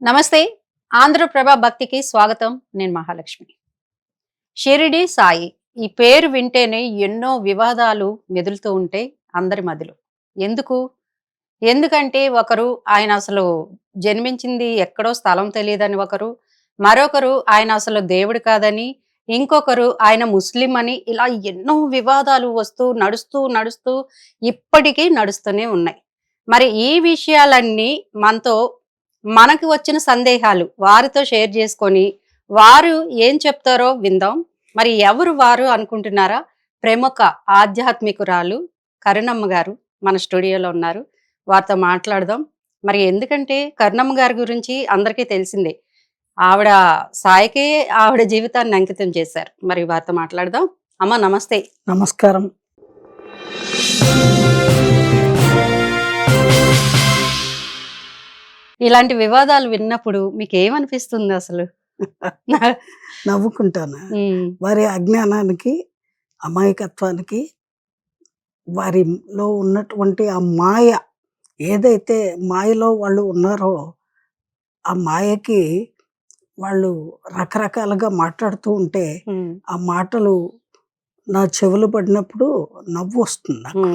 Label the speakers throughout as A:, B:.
A: నమస్తే. ఆంధ్రప్రభ భక్తికి స్వాగతం. నేను మహాలక్ష్మి. షిరిడి సాయి ఈ పేరు వింటేనే ఎన్నో వివాదాలు మెదులుతూ ఉంటాయి అందరి మధ్యలో. ఎందుకు? ఎందుకంటే ఒకరు ఆయన అసలు జన్మించింది ఎక్కడో స్థలం తెలియదని ఒకరు, మరొకరు ఆయన అసలు దేవుడు కాదని, ఇంకొకరు ఆయన ముస్లిం అని, ఇలా ఎన్నో వివాదాలు వస్తూ నడుస్తూ నడుస్తూ ఇప్పటికీ నడుస్తూనే ఉన్నాయి. మరి ఈ విషయాలన్నీ మనకి వచ్చిన సందేహాలు వారితో షేర్ చేసుకొని, వారు ఏం చెప్తారో విందాం. మరి ఎవరు వారు అనుకుంటున్నారా? ప్రముఖ ఆధ్యాత్మికురాలు కరుణమ్మ గారు మన స్టూడియోలో ఉన్నారు. వారితో మాట్లాడదాం. మరి ఎందుకంటే కరుణమ్మ గారి గురించి అందరికీ తెలిసిందే. ఆవిడ సాయికే ఆవిడ జీవితాన్ని అంకితం చేశారు. మరి వారితో మాట్లాడదాం. అమ్మ నమస్తే.
B: నమస్కారం.
A: ఇలాంటి వివాదాలు విన్నప్పుడు మీకు ఏమనిపిస్తుంది అసలు?
B: నవ్వుకుంటాను.
A: ఉమ్,
B: వారి అజ్ఞానానికి, అమాయకత్వానికి, వారిలో ఉన్నటువంటి ఆ మాయ, ఏదైతే మాయలో వాళ్ళు ఉన్నారో ఆ మాయకి వాళ్ళు రకరకాలుగా మాట్లాడుతూ ఉంటే
A: ఉమ్,
B: ఆ మాటలు నా చెవులు పడినప్పుడు నవ్వు వస్తుంది నాకు.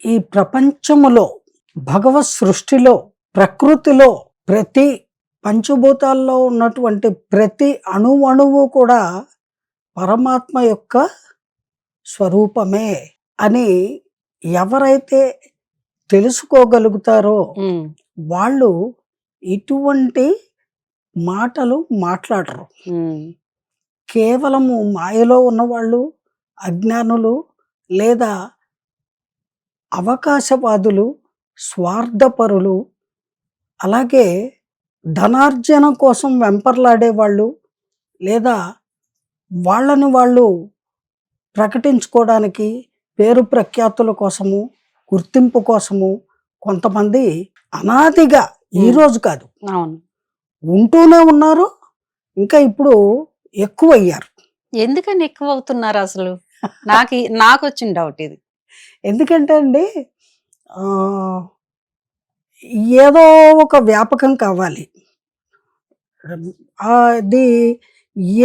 B: ఈ ప్రపంచములో, భగవత్ సృష్టిలో, ప్రకృతిలో ప్రతి పంచభూతాల్లో ఉన్నటువంటి ప్రతి అణువు కూడా పరమాత్మ యొక్క స్వరూపమే అని ఎవరైతే తెలుసుకోగలుగుతారో
A: ఉమ్,
B: వాళ్ళు ఇటువంటి మాటలు మాట్లాడరు.
A: ఉమ్,
B: కేవలము మాయలో ఉన్నవాళ్ళు, అజ్ఞానులు లేదా అవకాశవాదులు, స్వార్థపరులు, అలాగే ధనార్జన కోసం వెంపర్లాడేవాళ్ళు, లేదా వాళ్ళని వాళ్ళు ప్రకటించుకోవడానికి పేరు ప్రఖ్యాతుల కోసము, గుర్తింపు కోసము కొంతమంది అనాదిగా ఈరోజు కాదు
A: అవును.
B: ఉంటూనే ఉన్నారు. ఇంకా ఇప్పుడు ఎక్కువయ్యారు.
A: ఎందుకని ఎక్కువ అవుతున్నారు అసలు? నాకు వచ్చిన డౌట్ ఇది.
B: ఎందుకంటే అండి ఆ, ఏదో ఒక వ్యాపకం కావాలి. అది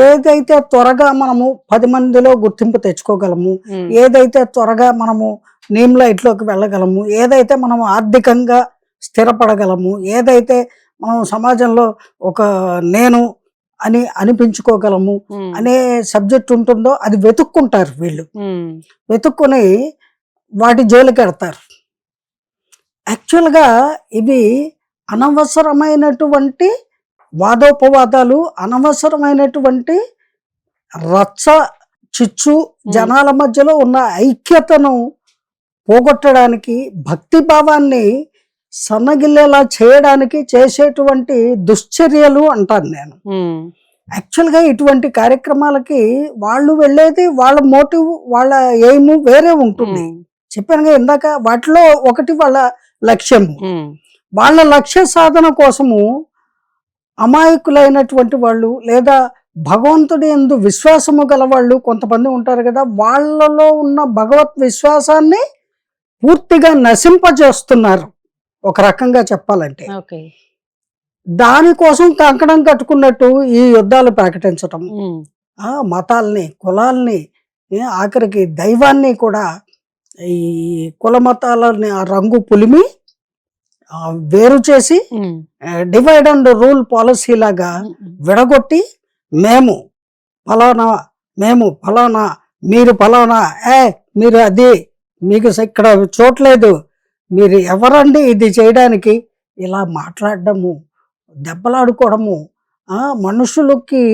B: ఏదైతే త్వరగా మనము 10 మందిలో గుర్తింపు తెచ్చుకోగలము,
A: ఉమ్,
B: ఏదైతే త్వరగా మనము నేమ్ లైట్లోకి వెళ్ళగలము, ఏదైతే మనం ఆర్థికంగా స్థిరపడగలము, ఏదైతే మనం సమాజంలో ఒక నేను అని అనిపించుకోగలము
A: ఉమ్,
B: అనే సబ్జెక్ట్ ఉంటుందో అది వెతుక్కుంటారు వీళ్ళు.
A: ఉమ్,
B: వెతుక్కుని వాటి జోలికి ఎడతారు. యాక్చువల్గా ఇవి అనవసరమైనటువంటి వాదోపవాదాలు, అనవసరమైనటువంటి రచ్చ చిచ్చు, జనాల మధ్యలో ఉన్న ఐక్యతను పోగొట్టడానికి, భక్తి భావాన్ని సన్నగిల్లేలా చేయడానికి చేసేటువంటి దుశ్చర్యలు అంటాను నేను.
A: ఉమ్,
B: యాక్చువల్గా ఇటువంటి కార్యక్రమాలకి వాళ్ళు వెళ్ళేది, వాళ్ళ మోటివ్, వాళ్ళ ఎయిమ్ వేరే ఉంటుంది.
A: ఉమ్,
B: చెప్పానుగా ఇందాక, వాటిలో ఒకటి వాళ్ళ లక్ష్యము.
A: ఉమ్,
B: వాళ్ళ లక్ష్య సాధన కోసము అమాయకులైనటువంటి వాళ్ళు, లేదా భగవంతుడి యందు విశ్వాసము గల వాళ్ళు కొంతమంది ఉంటారు కదా, వాళ్ళలో ఉన్న భగవత్ విశ్వాసాన్ని పూర్తిగా నశింపజేస్తున్నారు ఒక రకంగా చెప్పాలంటే.
A: ఓకే.
B: దానికోసం కంకణం కట్టుకున్నట్టు ఈ యుద్ధాలు ప్రకటించటం,
A: ఉమ్,
B: మతాల్ని, కులాల్ని, ఆఖరికి దైవాన్ని కూడా ఈ కుల మతాలని ఆ రంగు పులిమి వేరు చేసి
A: ఉమ్,
B: డివైడ్ అండ్ రూల్ పాలసీ లాగా విడగొట్టి, మేము ఫలానా, మేము ఫలానా, మీరు ఫలానా, మీరు అది, మీకు ఇక్కడ చూడలేదు, మీరు ఎవరండి ఇది చేయడానికి, ఇలా మాట్లాడడము, దెబ్బలాడుకోవడము. మనుషులకి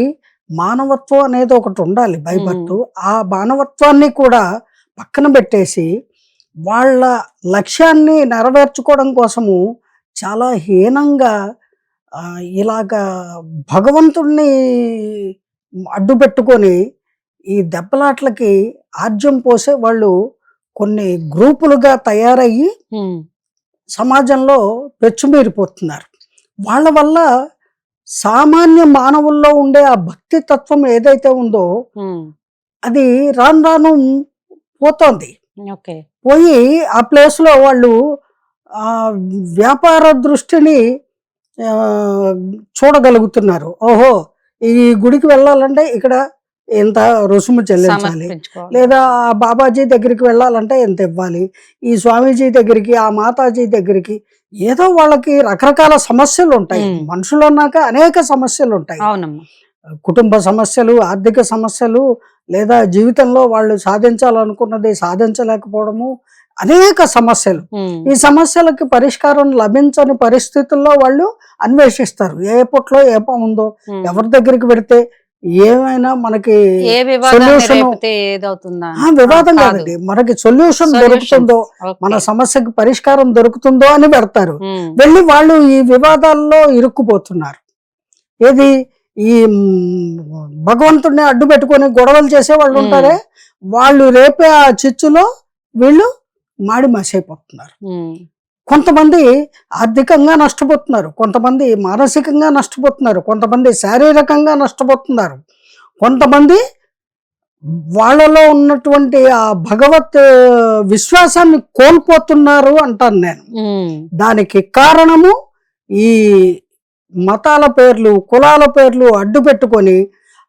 B: మానవత్వం అనేది ఒకటి ఉండాలి బై బర్త్. ఆ మానవత్వాన్ని కూడా పక్కన పెట్టేసి వాళ్ళ లక్ష్యాన్ని నెరవేర్చుకోవడం కోసము చాలా హీనంగా ఇలాగా భగవంతుణ్ణి అడ్డు పెట్టుకొని ఈ దెబ్బలాట్లకి ఆజ్యం పోసే వాళ్ళు కొన్ని గ్రూపులుగా తయారయ్యి
A: ఉమ్,
B: సమాజంలో పెచ్చుమీరిపోతున్నారు. వాళ్ళ వల్ల సామాన్య మానవుల్లో ఉండే ఆ భక్తి తత్వం ఏదైతే ఉందో
A: ఉమ్,
B: అది రాను రాను పోతోంది.
A: ఓకే.
B: పోయి ఆ ప్లేస్లో వాళ్ళు వ్యాపార దృష్టిని ఆ, చూడగలుగుతున్నారు. ఓహో, ఈ గుడికి వెళ్ళాలంటే ఇక్కడ ఎంత రుసుము చెల్లించాలి,
A: సమర్పించుకోవాలి.
B: లేదా ఆ బాబాజీ దగ్గరికి వెళ్ళాలంటే ఎంత ఇవ్వాలి, ఈ స్వామీజీ దగ్గరికి, ఆ మాతాజీ దగ్గరికి, ఏదో వాళ్ళకి రకరకాల సమస్యలు ఉంటాయి.
A: ఉమ్.
B: మనుషులు అన్నాక అనేక సమస్యలు ఉంటాయి.
A: అవునమ్మా.
B: కుటుంబ సమస్యలు, ఆర్థిక సమస్యలు, లేదా జీవితంలో వాళ్ళు సాధించాలనుకున్నది సాధించలేకపోవడము, అనేక సమస్యలు.
A: ఉమ్.
B: ఈ సమస్యలకి పరిష్కారం లభించని పరిస్థితుల్లో వాళ్ళు అన్వేషిస్తారు. ఏ పుట్లో ఏ ఉందో,
A: ఉమ్.
B: ఎవరి దగ్గరికి పెడితే ఏమైనా మనకి
A: ఏ వివాదాన్ని
B: solution-
A: రేపితే ఏదవుతుందా
B: వివాదం
A: కాదు.
B: కాదండి, మనకి సొల్యూషన్
A: Solutions.
B: దొరుకుతుందో,
A: ఓకే.
B: మన సమస్యకి పరిష్కారం దొరుకుతుందో అని పెడతారు.
A: ఉమ్.
B: వెళ్ళి వాళ్ళు ఈ వివాదాల్లో ఇరుక్కుపోతున్నారు. ఏది, ఈ భగవంతుడిని అడ్డు పెట్టుకొని గొడవలు చేసే వాళ్ళు ఉంటారే, వాళ్ళు రేపే ఆ చిచ్చులో వీళ్ళు మాడి మసైపోతున్నారు.
A: ఉమ్.
B: కొంతమంది ఆర్థికంగా నష్టపోతున్నారు, కొంతమంది మానసికంగా నష్టపోతున్నారు, కొంతమంది శారీరకంగా నష్టపోతున్నారు, కొంతమంది వాళ్ళలో ఉన్నటువంటి ఆ భగవత్ విశ్వాసాన్ని కోల్పోతున్నారు అంటాను నేను.
A: ఉమ్.
B: దానికి కారణము ఈ మతాల పేర్లు, కులాల పేర్లు అడ్డు పెట్టుకొని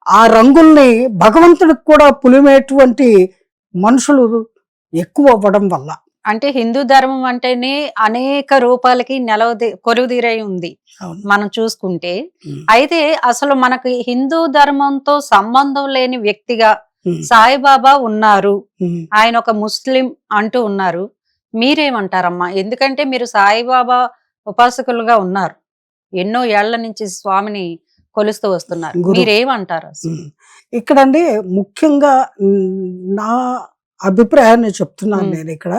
B: ఆ రంగుల్ని భగవంతుడికి కూడా పులిమేటువంటి మనుషులు ఎక్కువ అవ్వడం వల్ల.
A: అంటే హిందూ ధర్మం అంటేనే అనేక రూపాలకి కొలువుదీరై ఉంది
B: అవును.
A: మనం చూసుకుంటే.
B: ఉమ్.
A: అయితే అసలు మనకి హిందూ ధర్మంతో సంబంధం లేని వ్యక్తిగా
B: ఉమ్.
A: సాయిబాబా ఉన్నారు,
B: ఉమ్.
A: ఆయన ఒక ముస్లిం అంటూ ఉన్నారు. మీరేమంటారమ్మా? ఎందుకంటే మీరు సాయిబాబా ఉపాసకులుగా ఉన్నారు, ఎన్నో ఏళ్ల నుంచి స్వామిని కొలుస్తూ వస్తున్నారు.
B: గురు.
A: మీరేమంటారు అసలు?
B: ఉమ్. ఇక్కడండి ముఖ్యంగా నా అభిప్రాయాన్ని చెప్తున్నాను
A: ఉమ్.
B: నేను ఇక్కడ.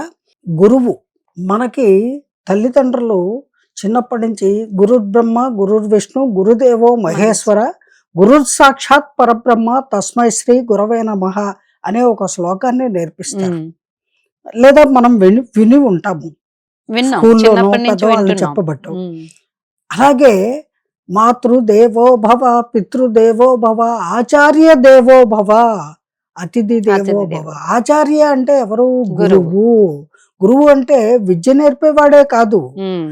B: గురువు మనకి తల్లిదండ్రులు చిన్నప్పటి నుంచి గురుర్ బ్రహ్మ గురుర్ విష్ణు గురుదేవో మహేశ్వర గురు సాక్షాత్ పరబ్రహ్మ తస్మై శ్రీ గురవే నమః అనే ఒక శ్లోకాన్ని నేర్పిస్తారు.
A: ఉమ్.
B: లేదా మనం విని ఉంటాము,
A: విన్నాం,
B: స్కూల్లోనో
A: చిన్నప్పటి నుంచి
B: పెద్దవాళ్ళు
A: వింటున్నాం.
B: చెప్పబట్టు.
A: ఉమ్.
B: అలాగే మాతృదేవో భవ, పితృదేవో భవ, ఆచార్య దేవో భవ, అతిథి దేవో
A: అతిథి
B: భవ.
A: దేవో.
B: ఆచార్య అంటే ఎవరు?
A: గురువు.
B: గురువు. గురువు అంటే విద్య నేర్పేవాడే కాదు,
A: ఉమ్.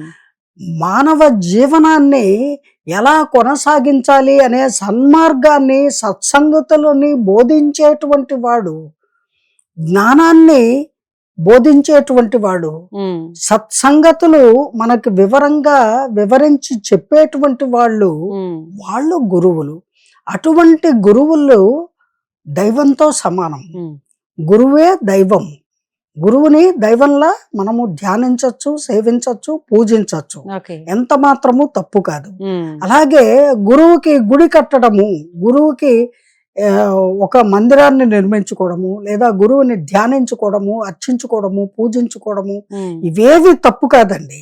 B: మానవ జీవనాన్ని ఎలా కొనసాగించాలి అనే సన్మార్గాన్ని, సత్సంగతులని బోధించేటువంటి వాడు, జ్ఞానాన్ని బోధించేటువంటి వాడు,
A: ఉమ్.
B: సత్సంగతులు మనకి వివరంగా వివరించి చెప్పేటువంటి వాళ్ళు,
A: ఉమ్.
B: వాళ్ళు గురువులు. అటువంటి గురువులు దైవంతో సమానం.
A: ఉమ్.
B: గురువే దైవం. గురువుని దైవంలా మనము ధ్యానించవచ్చు, సేవించవచ్చు, పూజించవచ్చు.
A: ఓకే.
B: ఎంత మాత్రము తప్పు కాదు.
A: ఉమ్.
B: అలాగే గురువుకి గుడి కట్టడము, గురువుకి ఒక మందిరాన్ని నిర్మించుకోవడము, లేదా గురువుని ధ్యానించుకోవడము, అర్చించుకోవడము, పూజించుకోవడము,
A: ఉమ్.
B: ఇవేవి తప్పు కాదండి,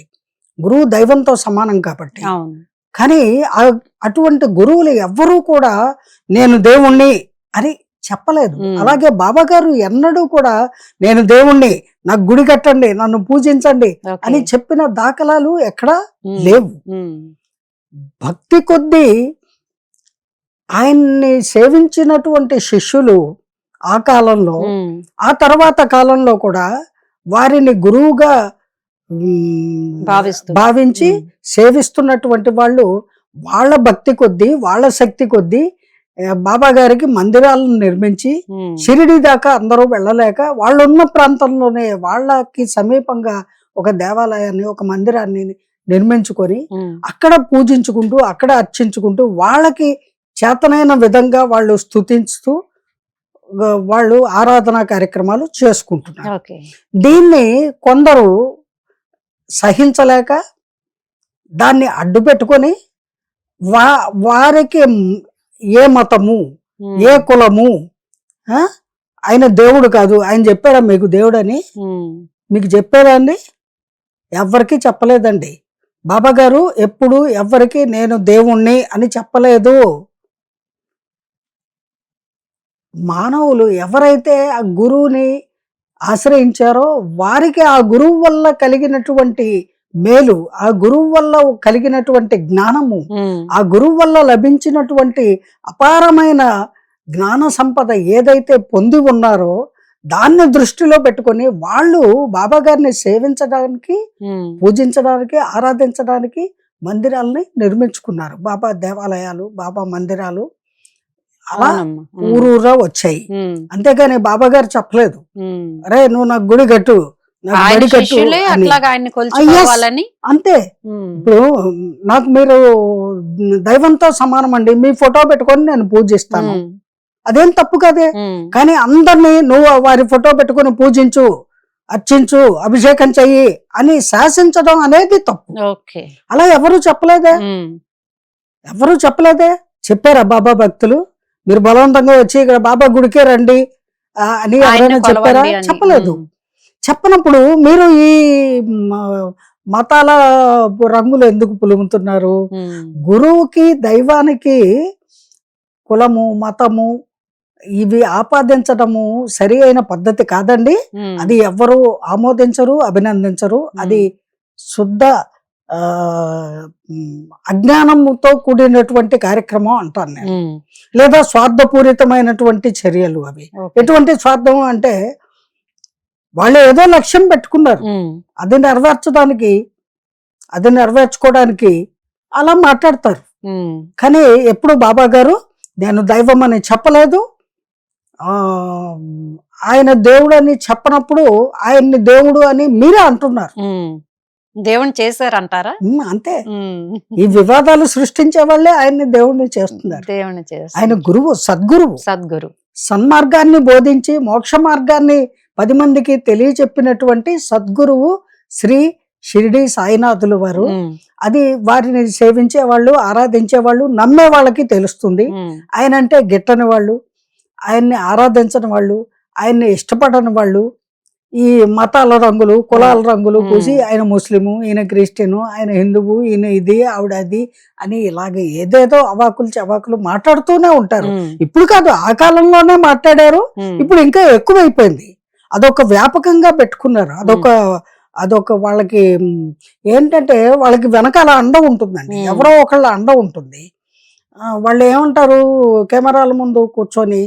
B: గురువు దైవంతో సమానం కాబట్టి.
A: అవును.
B: కానీ అటువంటి గురువులు ఎవ్వరూ కూడా నేను దేవుణ్ణి అని చెప్పలేదు. అలాగే బాబా గారు ఎన్నడూ కూడా నేను దేవుణ్ణి, నాకు గుడి కట్టండి, నన్ను పూజించండి
A: ఓకే.
B: అని చెప్పిన దాఖలాలు ఎక్కడా
A: ఉమ్.
B: లేవు.
A: ఉమ్.
B: భక్తి కొద్దీ ఆయన్ని సేవించినటువంటి శిష్యులు ఆ కాలంలో,
A: ఉమ్.
B: ఆ తర్వాత కాలంలో కూడా వారిని గురువుగా భావించి
A: ఉమ్.
B: సేవిస్తున్నటువంటి వాళ్ళు వాళ్ళ భక్తి కొద్దీ, వాళ్ళ శక్తి కొద్దీ బాబా గారికి మందిరాలను నిర్మించి,
A: ఉమ్.
B: షిరిడి దాకా అందరూ వెళ్ళలేక వాళ్ళున్న ప్రాంతంలోనే వాళ్ళకి సమీపంగా ఒక దేవాలయాన్ని, ఒక మందిరాన్ని నిర్మించుకొని
A: ఉమ్.
B: అక్కడ పూజించుకుంటూ, అక్కడ అర్చించుకుంటూ, వాళ్ళకి చేతనైన విధంగా వాళ్ళు స్తుతిస్తూ వాళ్ళు ఆరాధనా కార్యక్రమాలు చేసుకుంటున్నారు.
A: ఓకే.
B: దీన్ని కొందరు సహించలేక దాన్ని అడ్డు పెట్టుకొని వారికి ఏ మతము,
A: ఉమ్.
B: ఏ కులము, ఆయన దేవుడు కాదు, ఆయన చెప్పాడా మీకు దేవుడని?
A: ఉమ్.
B: మీకు చెప్పారా అండి? ఎవ్వరికి చెప్పలేదండి. బాబా గారు ఎప్పుడు ఎవ్వరికి నేను దేవుణ్ణి అని చెప్పలేదు. మానవులు ఎవరైతే ఆ గురువుని ఆశ్రయించారో వారికి ఆ గురువు వల్ల కలిగినటువంటి మేలు, ఆ గురువు వల్ల కలిగినటువంటి జ్ఞానము,
A: ఉమ్.
B: ఆ గురువు వల్ల లభించినటువంటి అపారమైన జ్ఞాన సంపద ఏదైతే పొంది ఉన్నారో దాన్ని దృష్టిలో పెట్టుకొని వాళ్ళు బాబా గారిని సేవించడానికి,
A: ఉమ్.
B: పూజించడానికి, ఆరాధించడానికి మందిరాలని నిర్మించుకున్నారు. బాబా దేవాలయాలు, బాబా మందిరాలు అలా
A: అవునమ్మా.
B: ఊరూరా వచ్చాయి. అంతేగాని బాబా గారు చెప్పలేదు, అరే నువ్వు నాకు గుడి కట్టు, నాకు
A: ఆయన
B: బడి కట్టు
A: శిష్యులే
B: అని.
A: అట్లాగా ఆయన్ని కొలుచుకోవాలని.
B: అంతే. ఇప్పుడు నాకు మీరు దైవంతో సమానం అండి, మీ ఫోటో పెట్టుకొని నేను పూజిస్తాను, అదేం తప్పు కదే. కానీ అందరినీ నువ్వు వారి ఫోటో పెట్టుకొని పూజించు, అర్చించు, అభిషేకం చెయ్యి అని శాసించడం అనేది తప్పు.
A: ఓకే.
B: అలా ఎవరు చెప్పలేదే, ఎవరు చెప్పలేదే. చెప్పారా బాబా భక్తులు మీరు బలవంతంగా వచ్చి ఇక్కడ బాబా గుడికే రండి అని ఎవరైనా చెప్పారా? చెప్పలేదు. చెప్పనప్పుడు మీరు ఈ మతాల రంగులు ఎందుకు పులుముతున్నారు? గురువుకి దైవానికి కులము మతము ఇవి ఆపాదించడము సరి అయిన పద్ధతి కాదండి. అది ఎవ్వరు ఆమోదించరు, అభినందించరు. అది శుద్ధ అజ్ఞానంతో కూడినటువంటి కార్యక్రమం అంటాను నేను, లేదా స్వార్థపూరితమైనటువంటి చర్యలు అవి. ఎటువంటి స్వార్థం అంటే వాళ్ళు ఏదో లక్ష్యం పెట్టుకున్నారు, అది నెరవేర్చుకోవడానికి అలా మాట్లాడతారు. కానీ ఎప్పుడు బాబా గారు నేను దైవం అని చెప్పలేదు, ఆయన దేవుడు అని చెప్పనప్పుడు ఆయన్ని దేవుడు అని మీరే అంటున్నారు.
A: దేవుని చేశారంటారా?
B: అంతే. ఈ వివాదాలు సృష్టించే వాళ్ళే ఆయన్ని దేవుడిని చేస్తున్నారు. ఆయన గురువు, సద్గురువు, సన్మార్గాన్ని బోధించి మోక్ష మార్గాన్ని 10 మందికి తెలియచెప్పినటువంటి సద్గురువు శ్రీ షిరిడి సాయినాథులు వారు. అది వారిని సేవించే వాళ్ళు, ఆరాధించే వాళ్ళు, నమ్మే వాళ్ళకి తెలుస్తుంది. ఆయన అంటే గిట్టని వాళ్ళు, ఆయన్ని ఆరాధించని వాళ్ళు, ఆయన్ని ఇష్టపడని వాళ్ళు ఈ మతాల రంగులు, కులాల రంగులు పూసి ఆయన ముస్లిము, ఈయన క్రిస్టియను, ఆయన హిందువు, ఈయన ఇది, ఆవిడ అది అని ఇలాగే ఏదేదో అవాకులు చవాకులు మాట్లాడుతూనే ఉంటారు. ఇప్పుడు కాదు, ఆ కాలంలోనే మాట్లాడారు, ఇప్పుడు ఇంకా ఎక్కువైపోయింది. అదొక వ్యాపకంగా పెట్టుకున్నారు. అదొక వాళ్ళకి ఏంటంటే వాళ్ళకి వెనకాల అండ ఉంటుందండి, ఎవరో ఒకళ్ళ అండ ఉంటుంది. వాళ్ళు ఏమంటారు, కెమెరాల ముందు కూర్చొని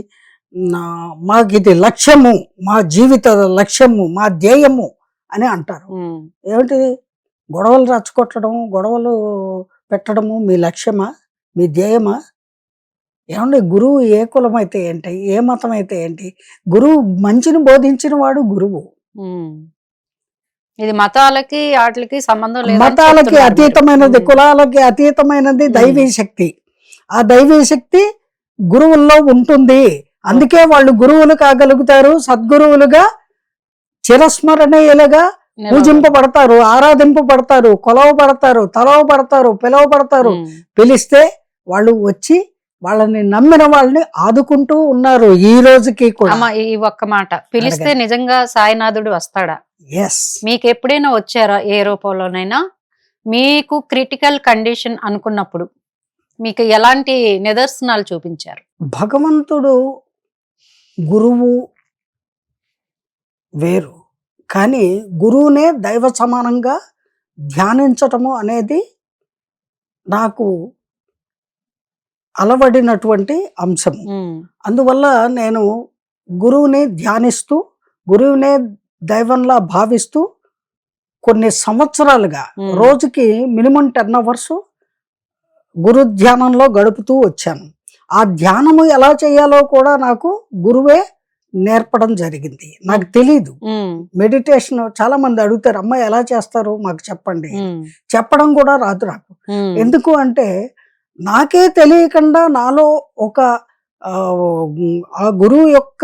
B: మాకు ఇది లక్ష్యము, మా జీవిత లక్ష్యము, మా ధ్యేయము అని అంటారు. ఏమిటి గొడవలు రచ్చగొట్టడం, గొడవలు పెట్టడము మీ లక్ష్యమా, మీ ధ్యేయమా? ఏమండి, గురువు ఏ కులం అయితే ఏంటి, ఏ మతం అయితే ఏంటి, గురువు మంచిని బోధించిన వాడు గురువు.
A: ఇది మతాలకి వాటికి సంబంధం లేదు,
B: మతాలకి అతీతమైనది, కులాలకి అతీతమైనది దైవీ శక్తి. ఆ దైవీ శక్తి గురువుల్లో ఉంటుంది. అందుకే వాళ్ళు గురువులు కాగలుగుతారు, సద్గురువులుగా చిరస్మరణీయులుగా పూజింపబడతారు, ఆరాధింపబడతారు, కొలవబడతారు, తలవబడతారు, పిలవబడతారు. పిలిస్తే వాళ్ళు వచ్చి వాళ్ళని నమ్మిన వాళ్ళని ఆదుకుంటూ ఉన్నారు ఈ రోజుకి కూడా.
A: ఈ ఒక్క మాట, పిలిస్తే నిజంగా సాయినాథుడు వస్తాడా? మీకు ఎప్పుడైనా వచ్చారా? ఏ రూపంలోనైనా మీకు క్రిటికల్ కండిషన్ అనుకున్నప్పుడు మీకు ఎలాంటి నిదర్శనాలు చూపించారు?
B: భగవంతుడు గురువు వేరు, కానీ గురువునే దైవ సమానంగా ధ్యానించటము అనేది నాకు అలవడినటువంటి అంశము. అందువల్ల నేను గురువుని ధ్యానిస్తూ, గురువునే దైవంలా భావిస్తూ కొన్ని సంవత్సరాలుగా రోజుకి మినిమం 10 hours గురు ధ్యానంలో గడుపుతూ వచ్చాను. ఆ ధ్యానము ఎలా చేయాలో కూడా నాకు గురువే నేర్పడం జరిగింది. నాకు తెలీదు. మెడిటేషన్ చాలా మంది అడుగుతారు, అమ్మ ఎలా చేస్తారు మాకు చెప్పండి. చెప్పడం కూడా రాదు నాకు. ఎందుకు అంటే నాకే తెలియకుండా నాలో ఒక ఆ గురువు యొక్క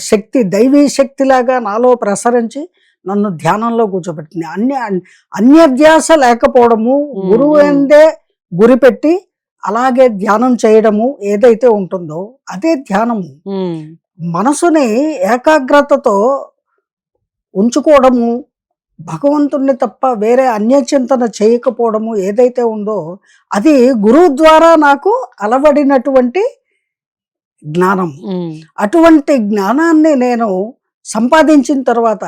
B: శక్తి, దైవీ శక్తిలాగా నాలో ప్రసరించి నన్ను ధ్యానంలో కూర్చోబెట్టింది. అన్యధ్యాస లేకపోవడము, గురువు అందే గురిపెట్టి అలాగే ధ్యానం చేయడము ఏదైతే ఉంటుందో అదే ధ్యానము. మనసుని ఏకాగ్రతతో ఉంచుకోవడము, భగవంతుణ్ణి తప్ప వేరే అన్యచింతన చేయకపోవడము ఏదైతే ఉందో అది గురువు ద్వారా నాకు అలవడినటువంటి జ్ఞానం. అటువంటి జ్ఞానాన్ని నేను సంపాదించిన తర్వాత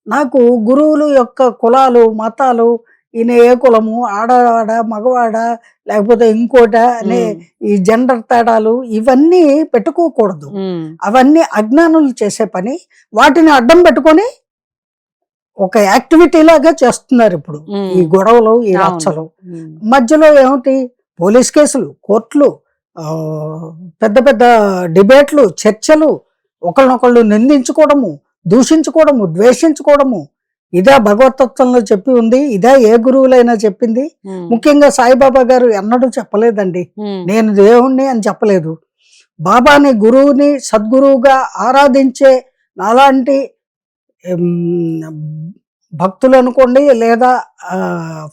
B: నాకు గురువులు యొక్క కులాలు, మతాలు, ఈయన ఏ కులము, ఆడవాడ మగవాడ లేకపోతే ఇంకోట అనే ఈ జెండర్ తేడాలు ఇవన్నీ పెట్టుకోకూడదు. అవన్నీ అజ్ఞానులు చేసే పని. వాటిని అడ్డం పెట్టుకొని ఒక యాక్టివిటీ లాగా చేస్తున్నారు ఇప్పుడు ఈ గొడవలు, ఈ
A: అవును.
B: రచ్చలు.
A: ఉమ్,
B: మధ్యలో ఏమిటి, పోలీస్ కేసులు, కోర్టులు, పెద్ద పెద్ద డిబేట్లు, చర్చలు, ఒకళ్ళనొకళ్ళు నిందించుకోవడము, దూషించుకోవడము, ద్వేషించుకోవడము. ఇదే భగవతత్వంలో చెప్పి ఉంది, ఇదే ఏ గురువులైనా చెప్పింది.
A: ఉమ్,
B: ముఖ్యంగా సాయిబాబా గారు ఎన్నడూ చెప్పలేదండి
A: ఉమ్,
B: నేను దేవుణ్ణి అని చెప్పలేదు. బాబాని గురువుని సద్గురువుగా ఆరాధించే నాలాంటి భక్తులు అనుకోండి, లేదా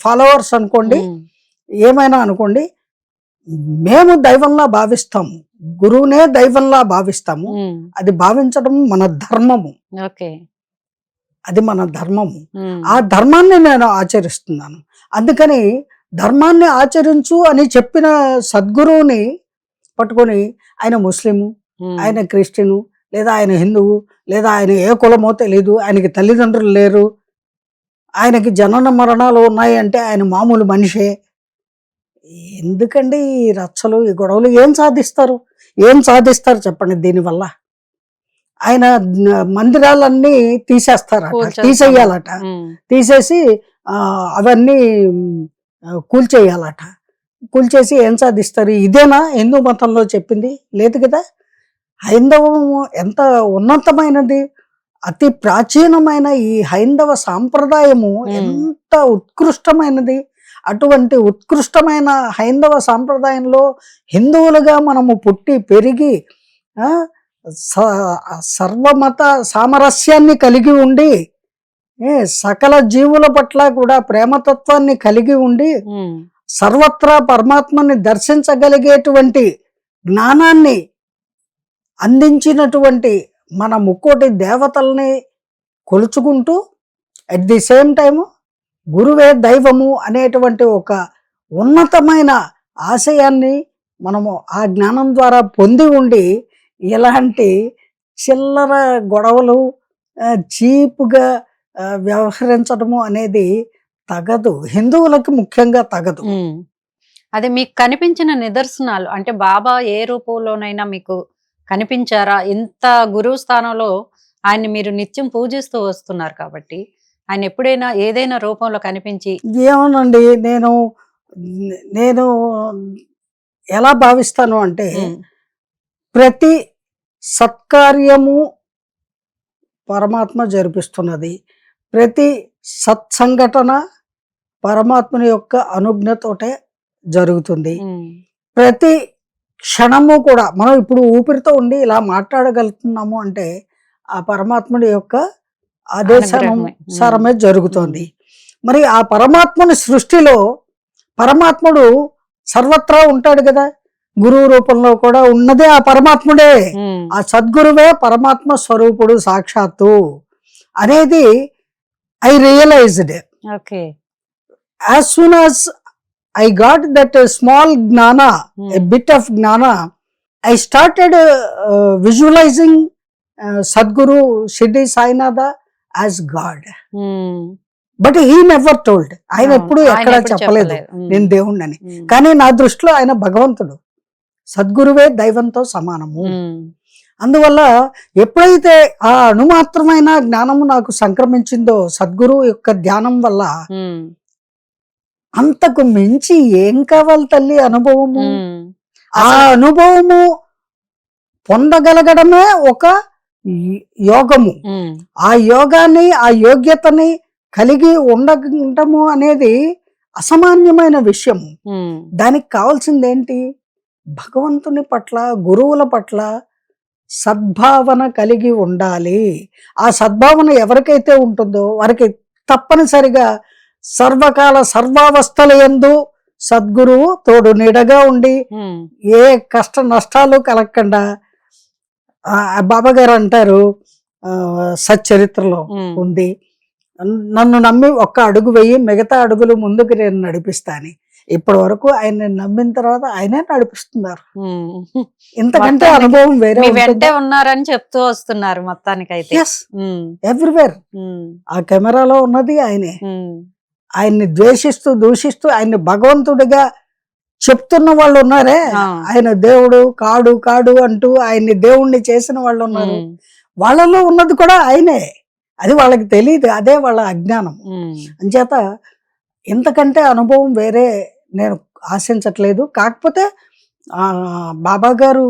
B: ఫాలోవర్స్ అనుకోండి,
A: ఉమ్,
B: ఏమైనా అనుకోండి, మేము దైవంలా భావిస్తాము, గురువునే దైవంలా భావిస్తాము.
A: ఉమ్,
B: అది భావించడం మన ధర్మము,
A: ఓకే.
B: అది మన ధర్మము.
A: ఉమ్,
B: ఆ ధర్మాన్ని నేను ఆచరిస్తున్నాను. అందుకని ధర్మాన్ని ఆచరించు అని చెప్పిన సద్గురువుని పట్టుకొని ఆయన ముస్లిము,
A: ఉమ్,
B: ఆయన క్రిస్టియను, లేదా ఆయన హిందువు, లేదా ఆయన ఏ కులమో తెలీదు, ఆయనకి తల్లిదండ్రులు లేరు, ఆయనకి జనన మరణాలు ఉన్నాయి అంటే ఆయన మామూలు మనిషే. ఎందుకండి ఈ రచ్చలు, ఈ గొడవలు? ఏం సాధిస్తారు, ఏం సాధిస్తారు చెప్పండి దీనివల్ల? ఆయన మందిరాలన్నీ తీసేస్తారట,
A: కూల్చేస్తాం.
B: తీసేయాలట,
A: ఉమ్,
B: తీసేసి అవన్నీ కూల్చేయాలట. కూల్చేసి ఏం సాధిస్తారు? ఇదేనా హిందూ మతంలో చెప్పింది? లేదు కదా. హైందవము ఎంత ఉన్నతమైనది, అతి ప్రాచీనమైన ఈ హైందవ సాంప్రదాయము ఎంత ఉత్కృష్టమైనది. అటువంటి ఉత్కృష్టమైన హైందవ సాంప్రదాయంలో హిందువులుగా మనము పుట్టి పెరిగి సర్వమత సామరస్యాన్ని కలిగి ఉండి, సకల జీవుల పట్ల కూడా ప్రేమతత్వాన్ని కలిగి ఉండి, సర్వత్రా పరమాత్మని దర్శించగలిగేటువంటి జ్ఞానాన్ని అందించినటువంటి మన ముక్కోటి దేవతల్ని కొలుచుకుంటూ, అట్ ది సేమ్ టైము గురువే దైవము అనేటువంటి ఒక ఉన్నతమైన ఆశయాన్ని మనము ఆ జ్ఞానం ద్వారా పొంది ఉండి, ఇలాంటి చిల్లర గొడవలు, చీపుగా వ్యవహరించడము అనేది తగదు, హిందువులకు ముఖ్యంగా తగదు.
A: అదే మీకు కనిపించిన నిదర్శనాలు అంటే బాబా ఏ రూపంలోనైనా మీకు కనిపించారా? ఇంత గురువు స్థానంలో ఆయన్ని మీరు నిత్యం పూజిస్తూ వస్తున్నారు కాబట్టి ఆయన ఎప్పుడైనా ఏదైనా రూపంలో కనిపించి?
B: ఏమోనండి, నేను ఎలా భావిస్తాను అంటే, ప్రతి సత్కార్యము పరమాత్మ జరిపిస్తున్నది, ప్రతి సత్సంఘటన పరమాత్మని యొక్క అనుజ్ఞతోటే జరుగుతుంది. ప్రతి క్షణము కూడా మనం ఇప్పుడు ఊపిరితో ఉండి ఇలా మాట్లాడగలుగుతున్నాము అంటే ఆ పరమాత్ముడి యొక్క ఆదేశానుసారమే జరుగుతోంది. మరి ఆ పరమాత్మని సృష్టిలో పరమాత్ముడు సర్వత్రా ఉంటాడు కదా, గురువు రూపంలో కూడా ఉన్నదే ఆ పరమాత్ముడే. ఆ సద్గురువే పరమాత్మ స్వరూపుడు సాక్షాత్తు అనేది I realised. As soon as I got that small gnana, a bit of gnana, I started visualizing Sadguru Shirdi Sainatha as God. But he never told. ఆయన ఎప్పుడు ఎక్కడ చెప్పలేదు నేను దేవుణ్ణని. కానీ నా దృష్టిలో ఆయన భగవంతుడు, సద్గురువే దైవంతో సమానము. అందువల్ల ఎప్పుడైతే ఆ అణుమాత్రమైన జ్ఞానము నాకు సంక్రమించిందో సద్గురు యొక్క ధ్యానం వల్ల, అంతకు మించి ఏం కావాలి తల్లి అనుభవము? ఆ అనుభవము పొందగలగడమే ఒక యోగము. ఆ యోగాన్ని, ఆ యోగ్యతని కలిగి ఉండటము అనేది అసామాన్యమైన విషయము. దానికి కావాల్సింది ఏంటి? భగవంతుని పట్ల, గురువుల పట్ల సద్భావన కలిగి ఉండాలి. ఆ సద్భావన ఎవరికైతే ఉంటుందో వారికి తప్పనిసరిగా సర్వకాల సర్వావస్థల యందు సద్గురువు తోడు నీడగా ఉండి ఏ కష్ట నష్టాలు కలగకుండా, బాబా గారు అంటారు సచ్చరిత్రలో ఉంది, నన్ను నమ్మి ఒక్క అడుగు వెయ్యి, మిగతా అడుగులు ముందుకు నేను నడిపిస్తాను. ఇప్పటి వరకు ఆయన నమ్మిన తర్వాత ఆయనే నడిపిస్తున్నారు. ఇంతకంటే అనుభవం వేరే
A: వెంటే ఉన్నారని చెప్తూ వస్తున్నారు మొత్తానికైతే.
B: ఎవ్రీవేర్ ఆ కెమెరాలో ఉన్నది ఆయనే. ఆయన్ని ద్వేషిస్తూ దూషిస్తూ ఆయన్ని భగవంతుడిగా చెప్తున్న వాళ్ళు ఉన్నారే, ఆయన దేవుడు కాడు కాడు అంటూ ఆయన్ని దేవుణ్ణి చేసిన వాళ్ళు ఉన్నారు, వాళ్ళలో ఉన్నది కూడా ఆయనే. అది వాళ్ళకి తెలియదు, అదే వాళ్ళ అజ్ఞానం. అంచేత ఇంతకంటే అనుభవం వేరే నేను ఆశించట్లేదు. కాకపోతే బాబా గారు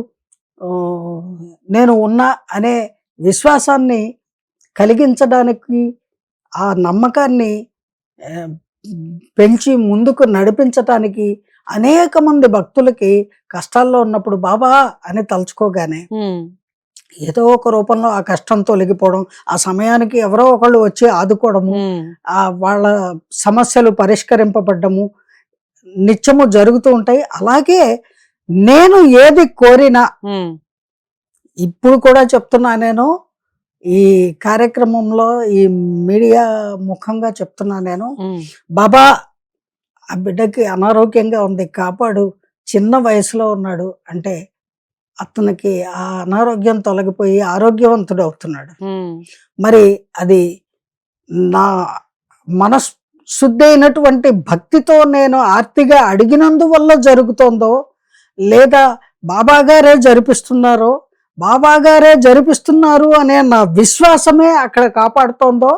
B: నేను ఉన్నా అనే విశ్వాసాన్ని కలిగించడానికి, ఆ నమ్మకాన్ని పెంచి ముందుకు నడిపించటానికి అనేక మంది భక్తులకి కష్టాల్లో ఉన్నప్పుడు బాబా అని తలుచుకోగానే ఏదో ఒక రూపంలో ఆ కష్టం తొలగిపోవడం, ఆ సమయానికి ఎవరో ఒకళ్ళు వచ్చి ఆదుకోవడము, వాళ్ళ సమస్యలు పరిష్కరింపబడ్డము నిత్యము జరుగుతూ ఉంటాయి. అలాగే నేను ఏది కోరినా, ఇప్పుడు కూడా చెప్తున్నా, నేను ఈ కార్యక్రమంలో ఈ మీడియా ముఖంగా చెప్తున్నా, నేను బాబా ఆ బిడ్డకి అనారోగ్యంగా ఉంది కాపాడు, చిన్న వయసులో ఉన్నాడు అంటే అతనికి ఆ అనారోగ్యం తొలగిపోయి ఆరోగ్యవంతుడు అవుతున్నాడు. మరి అది నా మనశుద్ధి అయినటువంటి భక్తితో నేను ఆర్తిగా అడిగినందువల్ల జరుగుతుందో, లేదా బాబా గారే జరిపిస్తున్నారో, బాబా గారే జరిపిస్తున్నారు అనే నా విశ్వాసమే అక్కడ కాపాడుతోందో,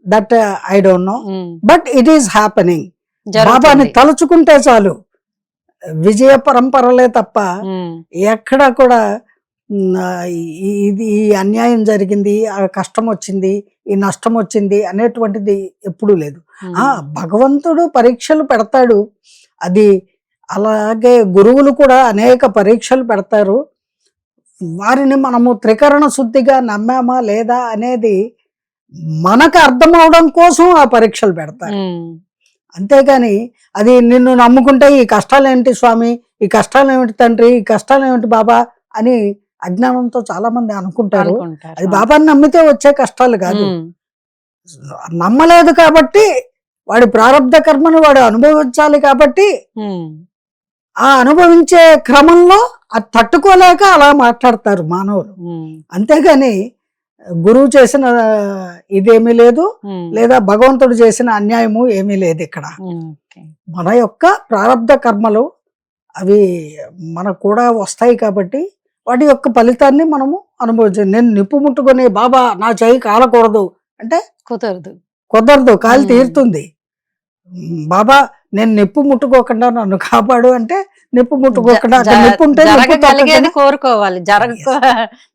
B: that I don't know, but it is happening. బాబాని తలుచుకుంటే చాలు విజయ పరంపరలే తప్ప ఎక్కడ కూడా ఇది ఈ అన్యాయం జరిగింది, ఆ కష్టం వచ్చింది, ఈ నష్టం వచ్చింది అనేటువంటిది ఎప్పుడూ లేదు. భగవంతుడు పరీక్షలు పెడతాడు, అది అలాగే గురువులు కూడా అనేక పరీక్షలు పెడతారు. వారిని మనము త్రికరణ శుద్ధిగా నమ్మామా లేదా అనేది మనకు అర్థం అవడం కోసం ఆ పరీక్షలు పెడతారు. అంతేగాని అది నిన్ను నమ్ముకుంటే ఈ కష్టాలు ఏంటి స్వామి, ఈ కష్టాలు ఏమిటి తండ్రి, ఈ కష్టాలు ఏమిటి బాబా అని అజ్ఞానంతో చాలా మంది అనుకుంటారు. అది బాబాని నమ్మితే వచ్చే కష్టాలు కాదు. నమ్మలేదు కాబట్టి వాడి ప్రారంధ కర్మను వాడు అనుభవించాలి కాబట్టి ఆ అనుభవించే క్రమంలో అది తట్టుకోలేక అలా మాట్లాడతారు మానవులు. అంతేగాని గురువు చేసిన ఇదేమీ లేదు, లేదా భగవంతుడు చేసిన అన్యాయము ఏమీ లేదు. ఇక్కడ మన యొక్క ప్రారంధ కర్మలు అవి మనకు కూడా వస్తాయి కాబట్టి వాటి యొక్క ఫలితాన్ని మనము అనుభవించాలి. నేను నిప్పు ముట్టుకొని బాబా నా చేయి కాలకూడదు అంటే కుదరదు, కాలు తీరుతుంది. బాబా నేను నిప్పు ముట్టుకోకుండా నన్ను కాపాడు అంటే నిప్పు ముట్టుకోకుండా, నిప్పు ఉంటే
A: కోరుకోవాలి,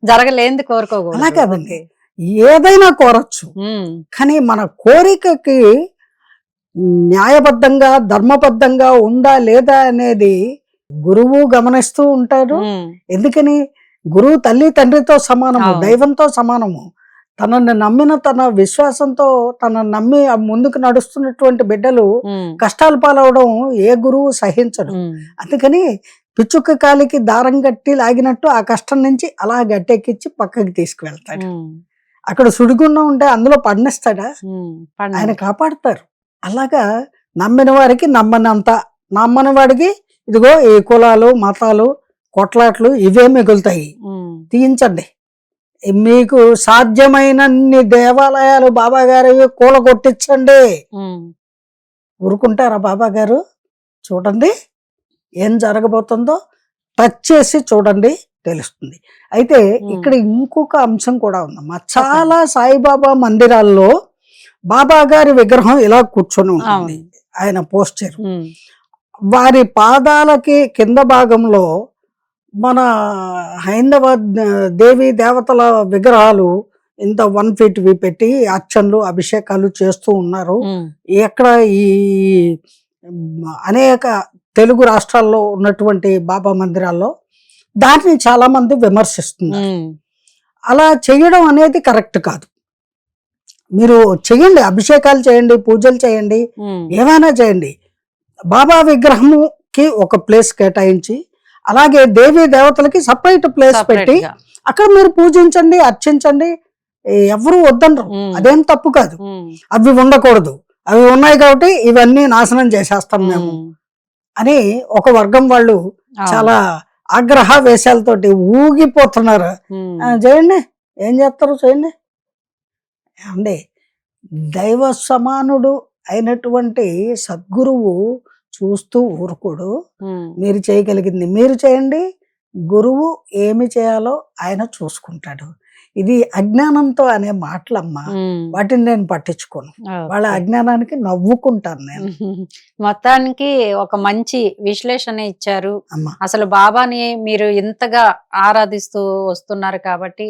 A: జరగలేంది కోరుకోవాలి.
B: అలా కాదండి, ఏదైనా కోరచ్చు, కానీ మన కోరికకి న్యాయబద్ధంగా ధర్మబద్ధంగా ఉందా లేదా అనేది గురువు గమనిస్తూ ఉంటారు. ఎందుకని గురువు తల్లి తండ్రితో సమానము, దైవంతో సమానము. తనని నమ్మిన, తన విశ్వాసంతో తనని నమ్మి ముందుకు నడుస్తున్నటువంటి బిడ్డలు కష్టాలు పాలవడం ఏ గురువు సహించడు. అందుకని పిచ్చుక్క కాలికి దారం కట్టి లాగినట్టు ఆ కష్టం నుంచి అలా గట్టెక్కించి పక్కకి తీసుకువెళ్తాడు. అక్కడ సుడిగుండం ఉంటే అందులో పడినిస్తాడా? ఆయన కాపాడతారు. అలాగా నమ్మిన వారికి నమ్మనంత, నమ్మని వాడికి ఇదిగో ఈ కులాలు మతాలు కొట్లాట్లు ఇవే మిగులుతాయి. తీయించండి, మీకు సాధ్యమైనన్ని దేవాలయాలు బాబా గారు కూలగొట్టించండి. ఊరుకుంటారా బాబా గారు? చూడండి ఏం జరగబోతుందో, టచ్ చేసి చూడండి, తెలుస్తుంది. అయితే ఇక్కడ ఇంకొక అంశం కూడా ఉందమ్మా. చాలా సాయిబాబా మందిరాల్లో బాబా గారి విగ్రహం ఇలా కూర్చొని ఉంటుంది, ఆయన పోస్చర్. వారి పాదాలకి కింద భాగంలో మన హైందవ దేవి దేవతల విగ్రహాలు ఇంత 1 feet పెట్టి అర్చనలు అభిషేకాలు చేస్తూ ఉన్నారు. ఎక్కడ ఈ అనేక తెలుగు రాష్ట్రాల్లో ఉన్నటువంటి బాబా మందిరాల్లో దాన్ని చాలా మంది విమర్శిస్తున్నారు. అలా చేయడం అనేది కరెక్ట్ కాదు. మీరు చేయండి, అభిషేకాలు చేయండి, పూజలు చేయండి, ఏమైనా చేయండి. బాబా విగ్రహంకి ఒక ప్లేస్ కేటాయించి, అలాగే దేవీ దేవతలకి సపరేట్ ప్లేస్ పెట్టి అక్కడ మీరు పూజించండి, అర్చించండి, ఎవరు వద్దనరు. అదేం తప్పు కాదు. అవి ఉండకూడదు, అవి ఉన్నాయి కాబట్టి ఇవన్నీ నాశనం చేసేస్తాం మేము అని ఒక వర్గం వాళ్ళు చాలా ఆగ్రహ వేషాలతోటి ఊగిపోతున్నారు. చేయండి, ఏం చేస్తారు చేయండి. అండి, దైవ సమానుడు అయినటువంటి సద్గురువు చూస్తూ ఊరుకోడు. మీరు చేయగలిగింది మీరు చేయండి, గురువు ఏమి చేయాలో ఆయన చూసుకుంటాడు. ఇది అజ్ఞానంతో అనే మాటలమ్మా. వాటిని నేను పట్టించుకోను. వాళ్ళ అజ్ఞానానికి నవ్వుకుంటాను నేను.
A: మొత్తానికి ఒక మంచి విశ్లేషణ ఇచ్చారు.
B: అమ్మా
A: అసలు బాబాని మీరు ఇంతగా ఆరాధిస్తూ వస్తున్నారు కాబట్టి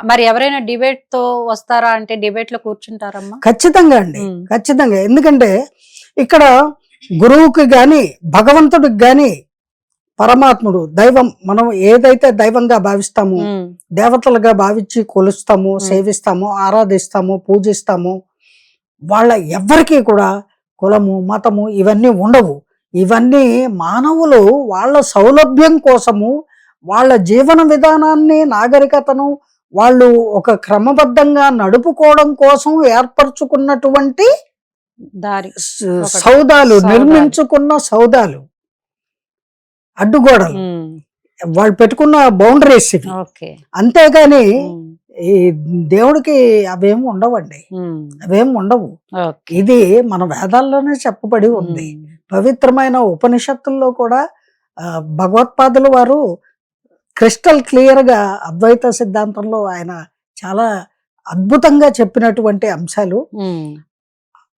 A: మరి ఎవరైనా డిబేట్ తో వస్తారా అంటే డిబేట్ లో కూర్చుంటారమ్మా?
B: ఖచ్చితంగా అండి, ఖచ్చితంగా. ఎందుకంటే ఇక్కడ గురువుకి గాని భగవంతుడికి గాని పరమాత్ముడు దైవం, మనం ఏదైతే దైవంగా భావిస్తామో, దేవతలుగా భావించి కొలుస్తాము, సేవిస్తాము, ఆరాధిస్తాము, పూజిస్తాము, వాళ్ళ ఎవ్వరికీ కూడా కులము మతము ఇవన్నీ ఉండవు. ఇవన్నీ మానవులు వాళ్ళ సౌలభ్యం కోసము, వాళ్ళ జీవన విధానాన్ని, నాగరికతను వాళ్ళు ఒక క్రమబద్ధంగా నడుపుకోవడం కోసం ఏర్పరచుకున్నటువంటి
A: దారి,
B: సౌదాలు, నిర్మించుకున్న సౌదాలు, అడ్డుగోడలు, వాళ్ళు పెట్టుకున్న బౌండరీస్ ఇవి. అంతేగాని ఈ దేవుడికి అవేమి ఉండవండి, అవేమి ఉండవు. ఇది మన వేదాల్లోనే చెప్పబడి ఉంది. పవిత్రమైన ఉపనిషత్తుల్లో కూడా భగవత్పాదుల వారు క్రిస్టల్ క్లియర్ గా అద్వైత సిద్ధాంతంలో ఆయన చాలా అద్భుతంగా చెప్పినటువంటి అంశాలు.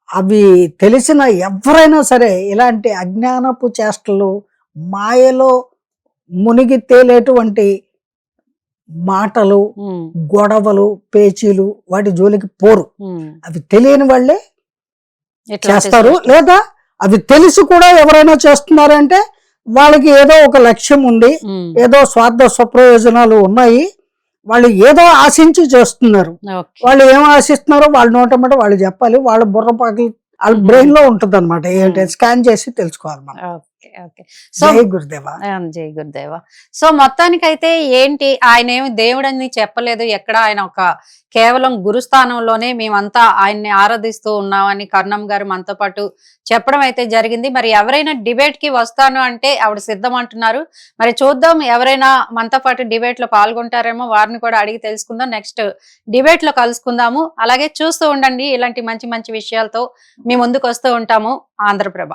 B: అవి తెలిసిన ఎవరైనా సరే ఇలాంటి అజ్ఞానపు చేష్టలు, మాయలో మునిగి తేలేటువంటి మాటలు, గొడవలు, పేచీలు వాటి జోలికి పోరు. అవి తెలియని వాళ్ళే చేస్తారు. లేదా అవి తెలిసి కూడా ఎవరైనా చేస్తున్నారంటే వాళ్ళకి ఏదో ఒక లక్ష్యం ఉంది, ఏదో స్వార్థ స్వప్రయోజనాలు ఉన్నాయి, వాళ్ళు ఏదో ఆశించి చేస్తున్నారు. వాళ్ళు ఏం ఆశిస్తున్నారో వాళ్ళ నోటమాట వాళ్ళు చెప్పాలి. వాళ్ళ బుర్ర పగలు వాళ్ళ బ్రెయిన్ లో ఉంటుంది అనమాట. ఏంటంటే స్కాన్ చేసి తెలుసుకోవాలి మనం. జై గురుదేవా.
A: జై గురుదేవా. సో మొత్తానికైతే ఏంటి, ఆయన ఏమి దేవుడని చెప్పలేదు ఎక్కడ. ఆయన ఒక కేవలం గురుస్థానంలోనే మేమంతా ఆయన్ని ఆరాధిస్తూ ఉన్నామని కర్ణం గారు మనతో పాటు చెప్పడం అయితే జరిగింది. మరి ఎవరైనా డిబేట్ కి వస్తాను అంటే ఆవిడ సిద్ధం అంటున్నారు. మరి చూద్దాం, ఎవరైనా మనతో పాటు డిబేట్ లో పాల్గొంటారేమో, వారిని కూడా అడిగి తెలుసుకుందాం. నెక్స్ట్ డిబేట్ లో కలుసుకుందాము. అలాగే చూస్తూ ఉండండి, ఇలాంటి మంచి మంచి విషయాలతో మీ ముందుకు వస్తూ ఉంటాము. ఆంధ్రప్రభ.